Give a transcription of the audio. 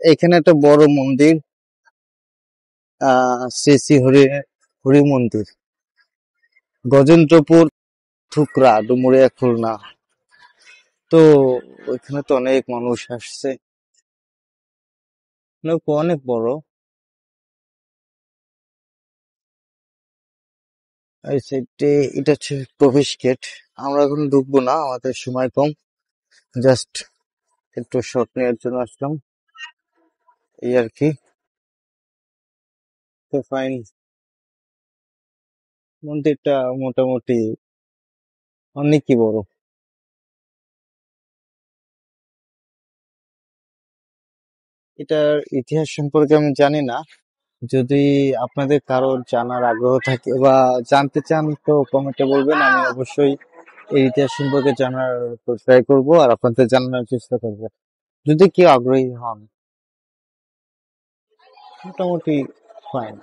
এখানে একটা বড় মন্দির, শ্রী শ্রী হরি মন্দির, গজেন্দ্রপুর, থুকরা, ডুমুরিয়া, খুলনা। তো ওইখানে তো অনেক মানুষ আসছে, অনেক বড়। এই সাইডে এটা হচ্ছে প্রবেশ গেট। আমরা এখন ঢুকবো না, আমাদের সময় কম, জাস্ট একটু শট নেওয়ার জন্য আসলাম, এই আর কি। তো ফাইন, মন্দিরটা মোটামুটি অনেকই বড়। এটার ইতিহাস সম্পর্কে আমি জানি না, যদি আপনাদের কারোর জানার আগ্রহ থাকে বা জানতে চান তো কমেন্টে বলবেন, আমি অবশ্যই এই ইতিহাস সম্পর্কে জানার ট্রাই করব আর আপনাদের জানানোর চেষ্টা করব, যদি কেউ আগ্রহী হন। মোটামুটি ফাইন।